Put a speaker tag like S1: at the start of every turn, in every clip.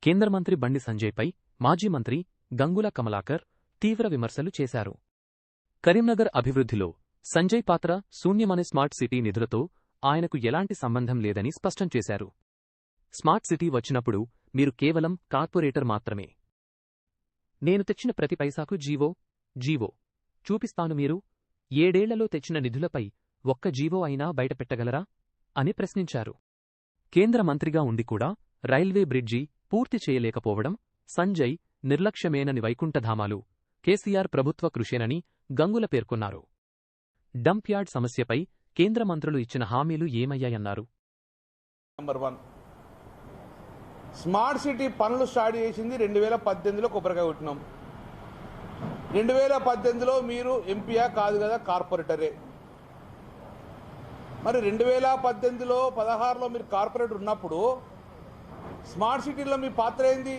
S1: కేంద్ర మంత్రి బండి సంజయ్పై మాజీ మంత్రి గంగుల కమలాకర్ తీవ్ర విమర్శలు చేశారు. కరీంనగర్ అభివృద్ధిలో సంజయ్ పాత్ర శూన్యమనే స్మార్ట్ సిటీ నిధులతో ఆయనకు ఎలాంటి సంబంధం లేదని స్పష్టం చేశారు. స్మార్ట్ సిటీ వచ్చినప్పుడు మీరు కేవలం కార్పొరేటర్ మాత్రమే. నేను తెచ్చిన ప్రతి పైసాకు జీవో చూపిస్తాను. మీరు 7 ఏళ్లలో తెచ్చిన నిధులపై ఒక్క జీవో అయినా బయటపెట్టగలరా అని ప్రశ్నించారు. కేంద్ర మంత్రిగా ఉండి కూడా రైల్వే బ్రిడ్జి పూర్తి చేయలేకపోవడం సంజయ్ నిర్లక్ష్యమేనని, వైకుంఠధామాలు కేసీఆర్ ప్రభుత్వ కృషేనని గంగుల పేర్కొన్నారు. డంప్ యార్డ్ సమస్యపై కేంద్ర మంత్రులు ఇచ్చిన హామీలు ఏమయ్యాయన్నారు.
S2: నంబర్ 1, స్మార్ట్ సిటీ పనులు స్టార్ట్ చేసింది 2018లో కొబ్బరికాయ కొట్టినాం. 2018లో మీరు ఎంపీయా కాదు కదా, కార్పొరేటరే. మరి 2018లో 16లో మీరు కార్పొరేటర్ ఉన్నప్పుడు స్మార్ట్ సిటీలో మీ పాత్ర ఏంది?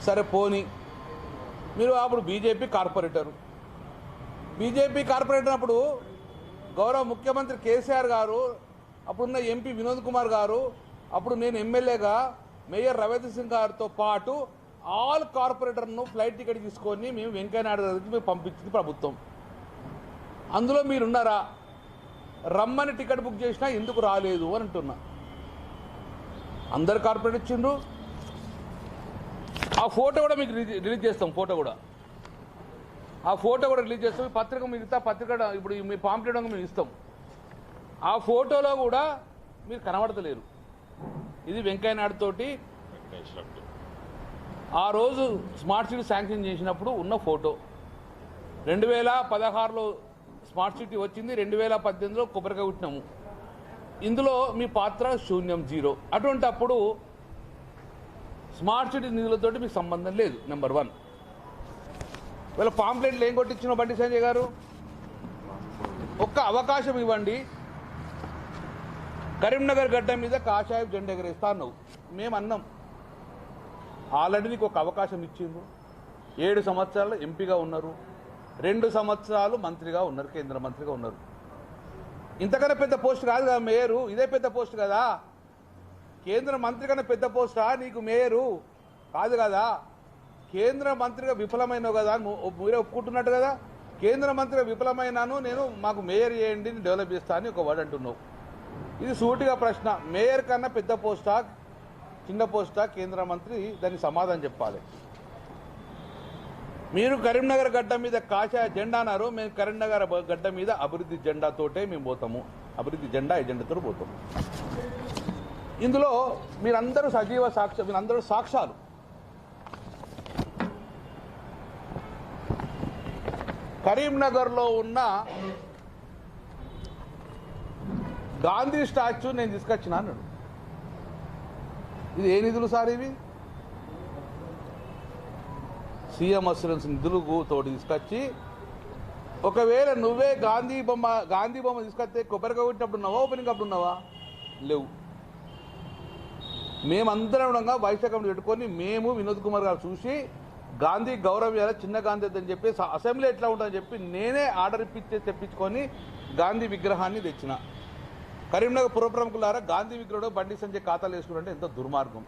S2: సరే పోనీ, మీరు అప్పుడు బీజేపీ కార్పొరేటర్ అప్పుడు గౌరవ ముఖ్యమంత్రి కేసీఆర్ గారు, అప్పుడున్న ఎంపీ వినోద్ కుమార్ గారు, అప్పుడు నేను ఎమ్మెల్యేగా మేయర్ రవీంద్ర సింగ్ గారితో పాటు ఆల్ కార్పొరేటర్ను ఫ్లైట్ టికెట్ తీసుకొని మేము వెంకయ్యనాయుడు గారికి మేము పంపించింది ప్రభుత్వం. అందులో మీరున్నారా? రమ్మని టికెట్ బుక్ చేసినా ఎందుకు రాలేదు అని అంటున్నా. అందరు కార్పొరేట్ ఇచ్చిండ్రు. ఆ ఫోటో కూడా మీకు రిలీజ్ చేస్తాం. ఆ ఫోటో కూడా రిలీజ్ చేస్తాం. పత్రిక మిగతా పత్రిక ఇప్పుడు మీ పాంప్లెట్ మేము ఇస్తాం. ఆ ఫోటోలో కూడా మీరు కనబడతలేరు. ఇది వెంకయ్యనాయుడు తోటి ఆ రోజు స్మార్ట్ సిటీ శాంక్షన్ చేసినప్పుడు ఉన్న ఫోటో. 2016లో స్మార్ట్ సిటీ వచ్చింది, 2018లో కొబ్బరికాయ కొట్టినాము. ఇందులో మీ పాత్ర శూన్యం, 0. అటువంటి అప్పుడు స్మార్ట్ సిటీ నిధులతోటి మీకు సంబంధం లేదు. నెంబర్ 1, వీళ్ళ పాంప్లెట్లు ఏం కొట్టించిన బండి సంజయ్ గారు, ఒక్క అవకాశం ఇవ్వండి, కరీంనగర్ గడ్డ మీద కాషాయ జెండా ఎగరేస్తా అన్నావు. మేము అన్నాం, ఆల్రెడీ నీకు ఒక అవకాశం ఇచ్చిండ్రు. 7 సంవత్సరాలు ఎంపీగా ఉన్నారు, 2 సంవత్సరాలు మంత్రిగా ఉన్నారు, కేంద్ర మంత్రిగా ఉన్నారు. ఇంతకన్నా పెద్ద పోస్ట్ కాదు కదా మేయరు, ఇదే పెద్ద పోస్ట్ కదా. కేంద్ర మంత్రి కన్నా పెద్ద పోస్టా నీకు మేయరు? కాదు కదా. కేంద్ర మంత్రిగా విఫలమైనావు కదా, మీరే ఒప్పుకుంటున్నట్టు కదా. కేంద్ర మంత్రిగా విఫలమైనాను, నేను మాకు మేయర్ చేయండి, డెవలప్ చేస్తా అని ఒక వర్డ్ అంటున్నావు. ఇది సూటిగా ప్రశ్న. మేయర్ కన్నా పెద్ద పోస్టా, చిన్న పోస్టా కేంద్ర మంత్రి? దానికి సమాధానం చెప్పాలి. మీరు కరీంనగర్ గడ్డ మీద కాషాయ జెండా అన్నారు, మేము కరీంనగర్ గడ్డ మీద అభివృద్ధి జెండాతోటే మేము పోతాము, అభివృద్ధి జెండా ఎజెండాతో పోతాము. ఇందులో మీరందరూ సజీవ సాక్ష్యం, మీరందరూ సాక్ష్యాలు. కరీంనగర్లో ఉన్న గాంధీ స్టాచ్యూ నేను తీసుకొచ్చిన అన్నాడు. ఇది ఏ నిధులు సార్? ఇవి సీఎం అస్యూరెన్స్ నిధులు తోటి తీసుకొచ్చి, ఒకవేళ నువ్వే గాంధీ బొమ్మ తీసుకొస్తే కొబ్బరికాయ కొట్టినప్పుడు ఉన్నావా, ఓపెనింగ్ అప్పుడు ఉన్నావా? లేవు. మేమందరం ఉండగా వైశాఖ పెట్టుకొని మేము వినోద్ కుమార్ గారు చూసి గాంధీ గౌరవం చిన్న గాంధీ అని చెప్పి అసెంబ్లీ ఎట్లా ఉంటుందని చెప్పి నేనే ఆర్డర్ తెప్పించుకొని గాంధీ విగ్రహాన్ని తెచ్చిన. కరీంనగర్ పుర ప్రముఖులారా, గాంధీ విగ్రహం బండి సంజయ్ ఖాతాలు వేసుకుంటే ఎంత దుర్మార్గం.